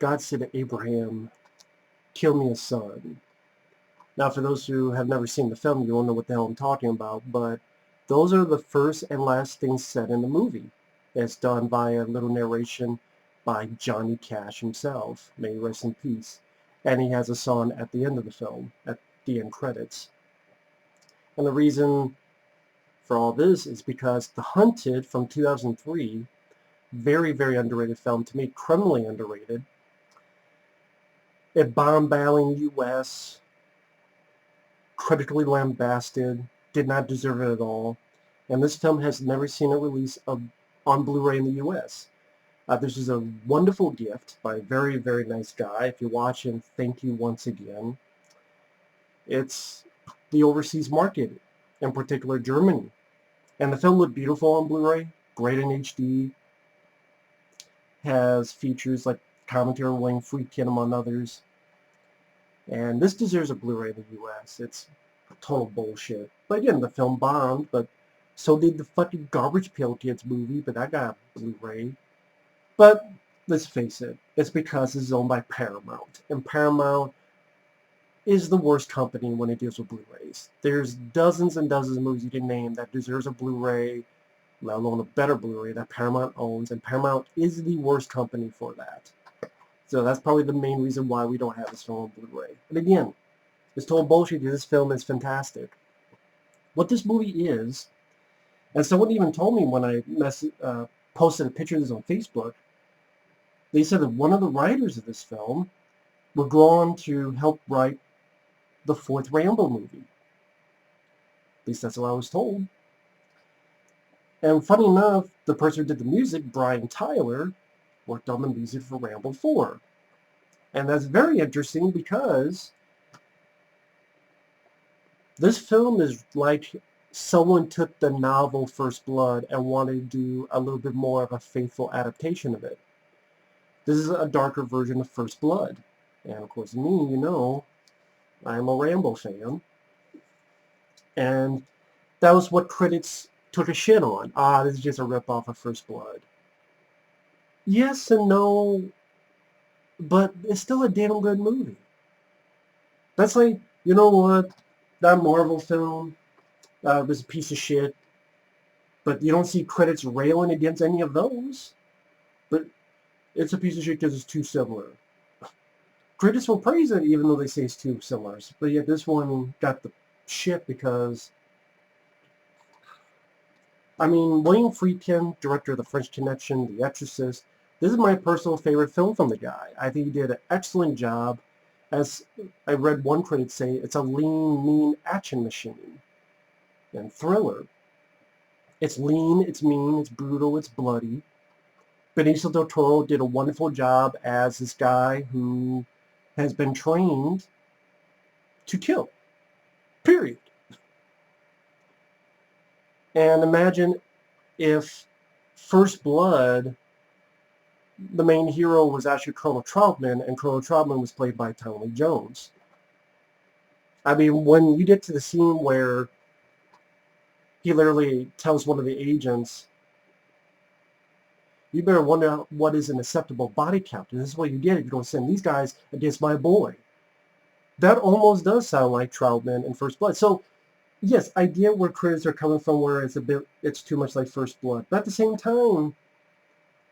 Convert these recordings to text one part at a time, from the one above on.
God said to Abraham, kill me a son. Now, for those who have never seen the film, you won't know what the hell I'm talking about, but those are the first and last things said in the movie. It's done by a little narration by Johnny Cash himself. May he rest in peace. And he has a song at the end of the film, at the end credits. And the reason for all this is because The Hunted from 2003, very, very underrated film, to me, criminally underrated. It bombed badly in the U.S., critically lambasted, did not deserve it at all. And this film has never seen a release on Blu-ray in the U.S. This is a wonderful gift by a very, very nice guy. If you watch him, thank you once again. It's the overseas market, in particular Germany. And the film looked beautiful on Blu-ray, great in HD, has features like commentary on William Friedkin, among others. And this deserves a Blu-ray in the U.S. It's total bullshit. But again, the film bombed, but so did the fucking Garbage Pail Kids movie, but I got a Blu-ray. But let's face it, it's because it's owned by Paramount. And Paramount is the worst company when it deals with Blu-rays. There's dozens and dozens of movies you can name that deserves a Blu-ray, let alone a better Blu-ray that Paramount owns, and Paramount is the worst company for that. So that's probably the main reason why we don't have this film on Blu-ray. And again, it's total bullshit. This film is fantastic. What this movie is, and someone even told me when I posted a picture of this on Facebook, they said that one of the writers of this film would go on to help write the fourth Rambo movie. At least that's what I was told. And funny enough, the person who did the music, Brian Tyler, worked on the music for Rambo 4. And that's very interesting because this film is like someone took the novel First Blood and wanted to do a little bit more of a faithful adaptation of it. This is a darker version of First Blood. And of course, me, you know, I'm a Rambo fan. And that was what critics took a shit on. This is just a ripoff of First Blood. Yes and no, but it's still a damn good movie. That's like, you know what, that Marvel film was a piece of shit, but you don't see critics railing against any of those. But it's a piece of shit because it's too similar. Critics will praise it even though they say it's too similar. But yet this one got the shit because, I mean, William Friedkin, director of The French Connection, The Exorcist, this is my personal favorite film from the guy. I think he did an excellent job. As I read one critic say, it's a lean, mean action machine. And thriller. It's lean, it's mean, it's brutal, it's bloody. Benicio del Toro did a wonderful job as this guy who has been trained to kill. Period. And imagine if First Blood, the main hero was actually Colonel Trautman, and Colonel Trautman was played by Tommy Jones. I mean, when you get to the scene where he literally tells one of the agents, you better wonder what is an acceptable body count. And this is what you get if you don't send these guys against my boy. That almost does sound like Trautman in First Blood. So, yes, I get where critics are coming from, where it's too much like First Blood. But at the same time,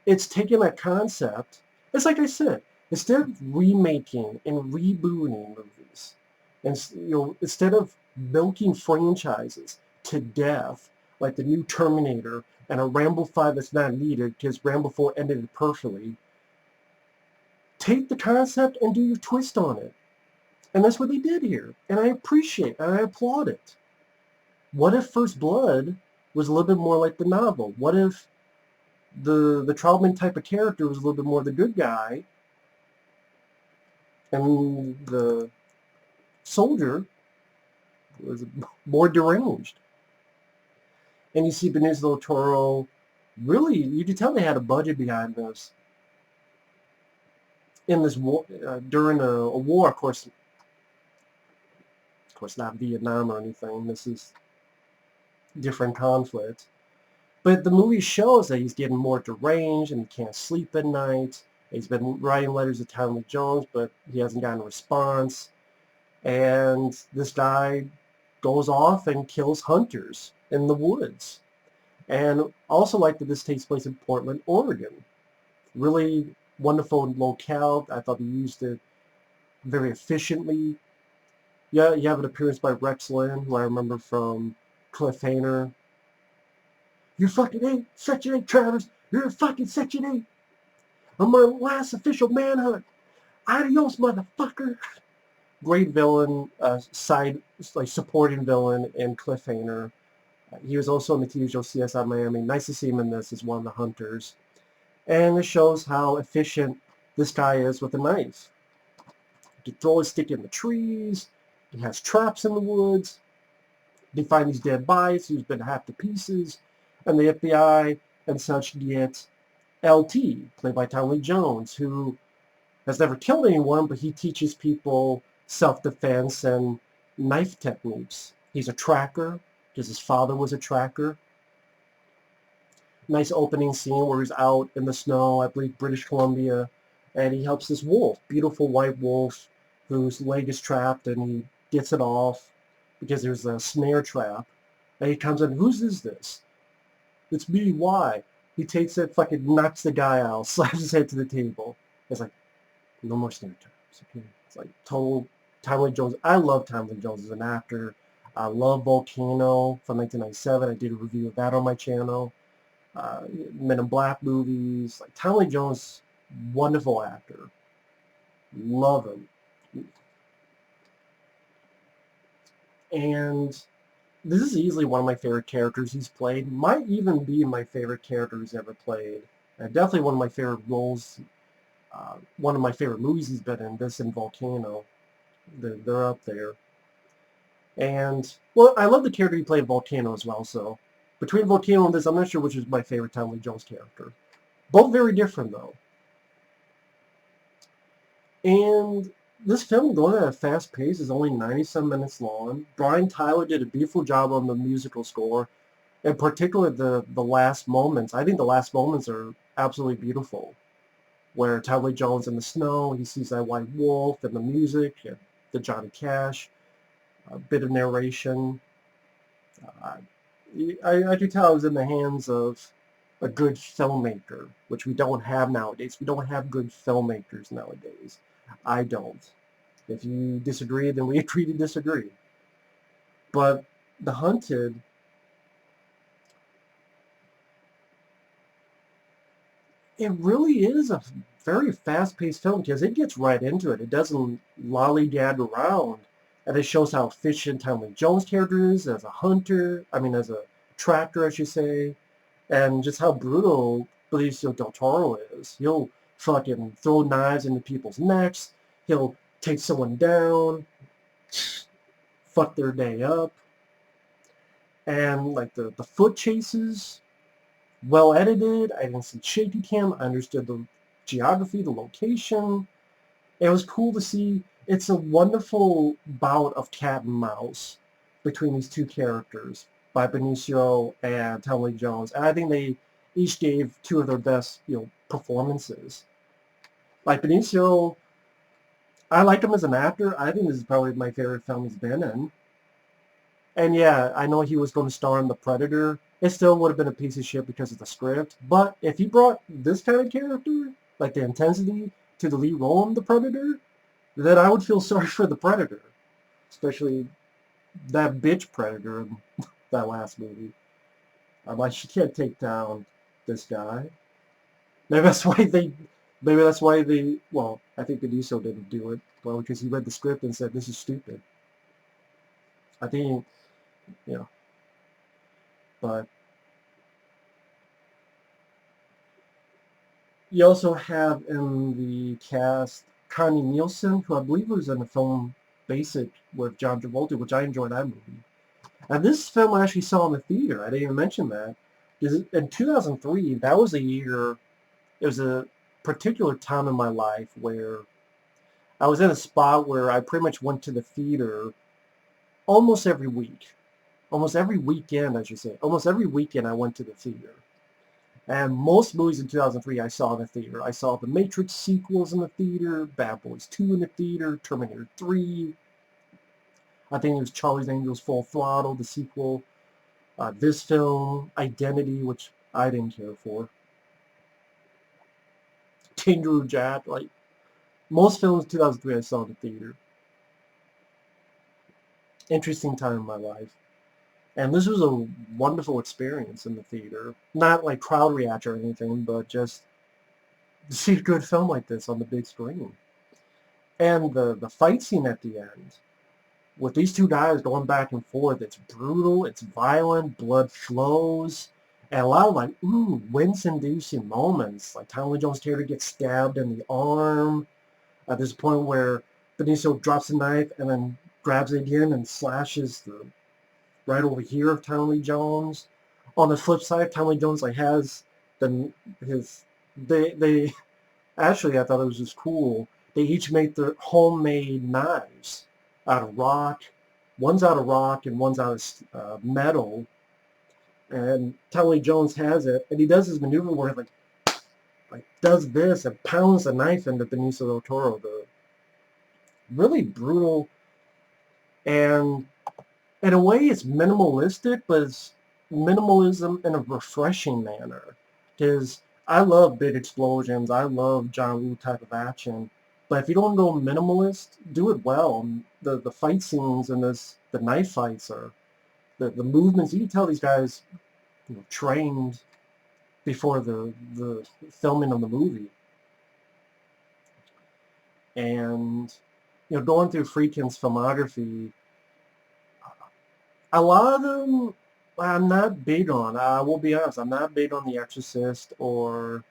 it's taking a concept. It's like I said, instead of remaking and rebooting movies, and instead of milking franchises to death, like the new Terminator and a Rambo 5 that's not needed because Rambo 4 ended it perfectly, take the concept and do your twist on it. And that's what they did here. And I appreciate and I applaud it. What if First Blood was a little bit more like the novel? What if the Trautman type of character was a little bit more the good guy, and the soldier was more deranged? And you see Benicio del Toro, really, you could tell they had a budget behind this. In this war, during a war, of course not Vietnam or anything. This is different conflict. But the movie shows that he's getting more deranged and he can't sleep at night. He's been writing letters to Tommy Lee Jones, but he hasn't gotten a response. And this guy goes off and kills hunters in the woods. And also like that this takes place in Portland, Oregon. Really wonderful locale. I thought he used it very efficiently. Yeah, you have an appearance by Rex Lynn, who I remember from Cliffhanger. You're fucking 8, Section 8, Travis. You're a fucking Section 8. On my last official manhunt. Adios, motherfucker. Great villain, supporting villain in Cliffhanger. He was also in the TV show CSI Miami. Nice to see him in this as one of the hunters. And it shows how efficient this guy is with a knife. He can throw his stick in the trees. He has traps in the woods. They find these dead bodies who's been hacked to pieces. And the FBI and such get LT, played by Tommy Lee Jones, who has never killed anyone, but he teaches people self-defense and knife techniques. He's a tracker, because his father was a tracker. Nice opening scene where he's out in the snow, I believe British Columbia, and he helps this wolf, beautiful white wolf, whose leg is trapped, and he gets it off because there's a snare trap. And he comes in, whose is this? It's me, why? He takes it, fucking knocks the guy out, slaps his head to the table. It's like, no more snare traps, okay? It's like total Tommy Lee Jones. I love Tommy Lee Jones as an actor. I love Volcano from 1997. I did a review of that on my channel. Men in Black movies. Like Tommy Lee Jones, wonderful actor. Love him. And this is easily one of my favorite characters he's played. Might even be my favorite character he's ever played. Definitely one of my favorite roles. One of my favorite movies he's been in. This and Volcano. They're up there. And, well, I love the character he played in Volcano as well, so between Volcano and this, I'm not sure which is my favorite Tommy Lee Jones character. Both very different, though. And this film, going at a fast pace, is only 97 minutes long. Brian Tyler did a beautiful job on the musical score, in particular the last moments. I think the last moments are absolutely beautiful, where Tommy Lee Jones in the snow, he sees that white wolf, and the music, and the Johnny Cash. A bit of narration. I could tell I was in the hands of a good filmmaker, which we don't have nowadays. We don't have good filmmakers nowadays. I don't. If you disagree, then we agree to disagree. But The Hunted, it really is a very fast-paced film because it gets right into it. It doesn't lollygag around. And it shows how efficient Tommy Lee Jones' character is as a hunter, as a tracker, I should say, and just how brutal Benicio del Toro is. He'll fucking throw knives into people's necks. He'll take someone down, fuck their day up. And like the foot chases, well edited. I didn't see shaky cam. I understood the geography, the location. It was cool to see. It's a wonderful bout of cat and mouse between these two characters by Benicio and Tommy Lee Jones. And I think they each gave two of their best, performances. Like Benicio, I like him as an actor. I think this is probably my favorite film he's been in. And yeah, I know he was going to star in The Predator. It still would have been a piece of shit because of the script. But if he brought this kind of character, like the intensity, to the lead role in The Predator, then I would feel sorry for the Predator. Especially that bitch Predator in that last movie. Like, she can't take down this guy. Maybe that's why they, well, I think Benicio didn't do it. Well, because he read the script and said, this is stupid. I think, but you also have in the cast Connie Nielsen, who I believe was in the film Basic with John Travolta, which I enjoyed that movie. And this film I actually saw in the theater. I didn't even mention that. In 2003, that was a year, it was a particular time in my life where I was in a spot where I pretty much went to the theater almost every week. Almost every weekend, I should say. Almost every weekend I went to the theater. And most movies in 2003 I saw in the theater. I saw the Matrix sequels in the theater, Bad Boys 2 in the theater, Terminator 3. I think it was Charlie's Angels Full Throttle, the sequel. This film, Identity, which I didn't care for. Kangaroo Jack, like most films in 2003 I saw in the theater. Interesting time in my life. And this was a wonderful experience in the theater. Not like crowd reaction or anything, but just to see a good film like this on the big screen. And the fight scene at the end, with these two guys going back and forth, it's brutal, it's violent, blood flows, and a lot of like, ooh, wince-inducing moments. Like Tommy Lee Jones' character gets stabbed in the arm. There's a point where Benicio drops the knife and then grabs it again and slashes the right over here of Tommy Lee Jones. On the flip side, Tommy Lee Jones like has his they actually I thought it was just cool. They each make their homemade knives out of rock. One's out of rock and one's out of metal. And Tommy Lee Jones has it, and he does his maneuver where he like does this and pounds the knife into Benicio del Toro. The really brutal, and in a way it's minimalistic, but it's minimalism in a refreshing manner. Because I love big explosions, I love John Woo type of action, but if you don't go minimalist, do it well. The fight scenes in this, the knife fights, are the movements. You can tell these guys, trained before the filming of the movie. And going through Friedkin's filmography, a lot of them I'm not big on. I will be honest, I'm not big on The Exorcist or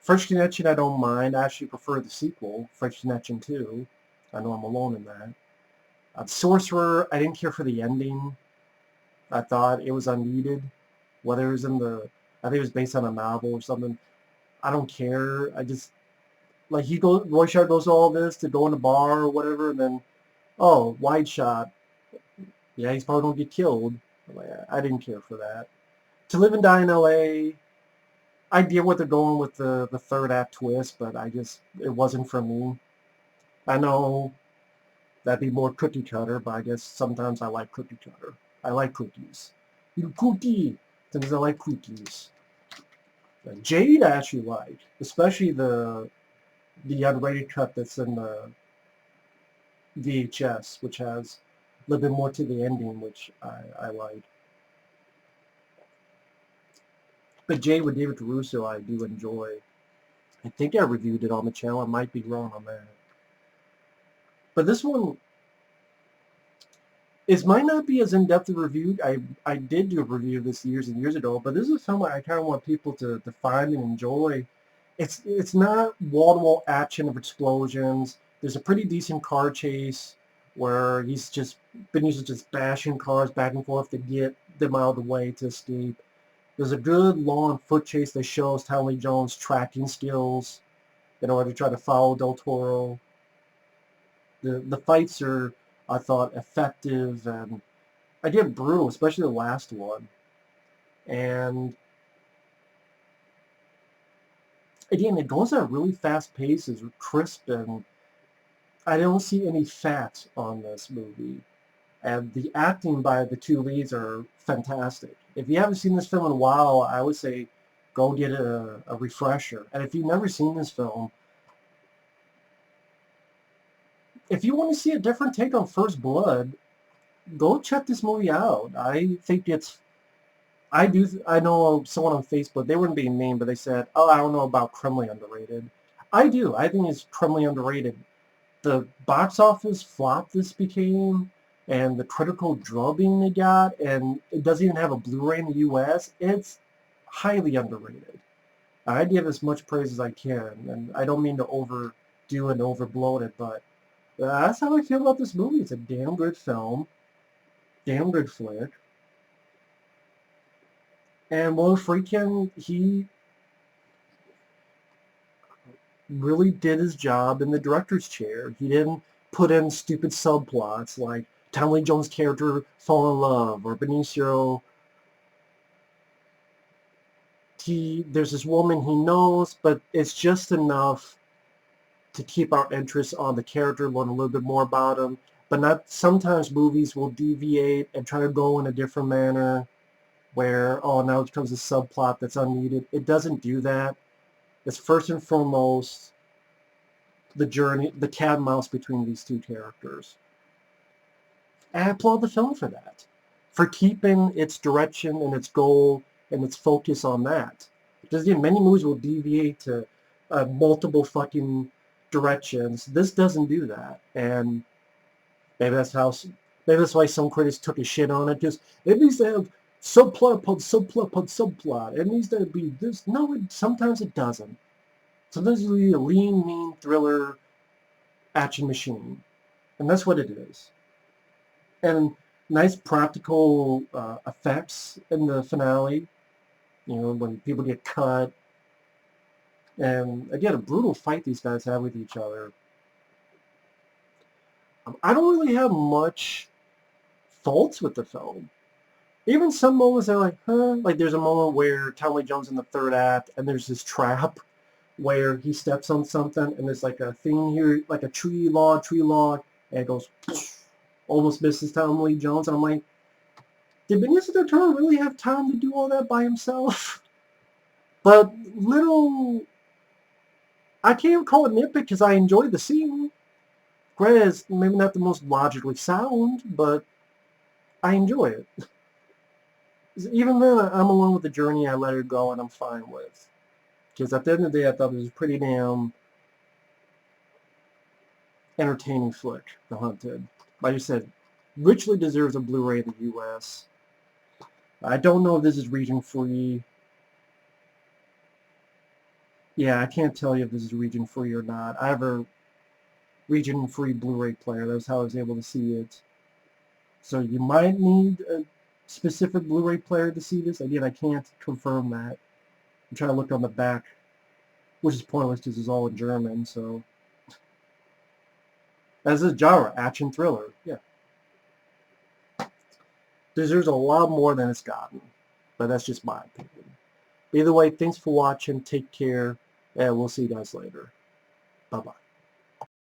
French Connection. I don't mind. I actually prefer the sequel, French Connection 2. I know I'm alone in that. Sorcerer, I didn't care for the ending. I thought it was unneeded. Whether it was I think it was based on a novel or something. I don't care. I just, like, Roy Scheider goes to all this to go in a bar or whatever, and then, oh, wide shot. Yeah, he's probably going to get killed. I didn't care for that. To Live and Die in L.A., I get what they're going with the third act twist, but it wasn't for me. I know that'd be more cookie cutter, but I guess sometimes I like cookie cutter. I like cookies. You cookie! Sometimes I like cookies. Jade I actually like, especially the unrated cut that's in the VHS, which has a little bit more to the ending, which I like. But Jade with David Caruso I do enjoy. I think I reviewed it on the channel. I might be wrong on that. But this one, it might not be as in-depth a review. I did do a review of this years and years ago, but this is a film I kind of want people to find and enjoy. It's not wall-to-wall action of explosions. There's a pretty decent car chase where Benicio just bashing cars back and forth to get them out of the way to escape. There's a good long foot chase that shows Tommy Lee Jones' tracking skills in order to try to follow Del Toro. The fights are, I thought, effective and again brutal, especially the last one. And again, it goes at a really fast pace, it's crisp, and I don't see any fat on this movie. And the acting by the two leads are fantastic. If you haven't seen this film in a while, I would say go get a refresher. And if you've never seen this film, if you want to see a different take on First Blood, go check this movie out. I think I know someone on Facebook, they weren't being named, but they said, oh, I don't know about criminally underrated. I do. I think it's criminally underrated. The box office flop this became, and the critical drubbing they got, and it doesn't even have a Blu-ray in the US, it's highly underrated. I give as much praise as I can, and I don't mean to overdo and overbloat it, but that's how I feel about this movie. It's a damn good film, damn good flick. And William Friedkin, he really did his job in the director's chair. He didn't put in stupid subplots like Tommy Lee Jones' character fall in love, or Benicio there's this woman he knows, but it's just enough to keep our interest on the character, learn a little bit more about him. But not, sometimes movies will deviate and try to go in a different manner where, oh, now it becomes a subplot that's unneeded. It doesn't do that. It's first and foremost the journey, the cat and mouse between these two characters. And I applaud the film for that, for keeping its direction and its goal and its focus on that. Because again, many movies will deviate to multiple fucking directions. This doesn't do that, and maybe that's why some critics took a shit on it, because it needs to have subplot upon subplot upon subplot. It needs to be this. No, sometimes it doesn't. Sometimes it'll be a lean, mean thriller action machine, and that's what it is. And nice practical effects in the finale. You know, when people get cut, and again, a brutal fight these guys have with each other. I don't really have much faults with the film. Even some moments are like, huh? Like there's a moment where Tommy Jones in the third act, and there's this trap where he steps on something, and there's like a thing here, like a tree log, and it goes, almost misses Tommy Jones, and I'm like, did Benicio del Toro really have time to do all that by himself? But I can't call it nitpick because I enjoyed the scene. Granted, it's maybe not the most logically sound, but I enjoy it. Even then, I'm alone with the journey. I let her go, and I'm fine with. Because at the end of the day, I thought it was a pretty damn entertaining flick, The Hunted. Like I said, richly deserves a Blu-ray in the U.S. I don't know if this is region-free. Yeah, I can't tell you if this is region-free or not. I have a region-free Blu-ray player. That's how I was able to see it. So you might need a specific Blu-ray player to see this. Again, I can't confirm that. I'm trying to look on the back, which is pointless because it's all in German, so. As a genre, action thriller, yeah. Deserves a lot more than it's gotten, but that's just my opinion. Either way, thanks for watching, take care, and we'll see you guys later. Bye-bye.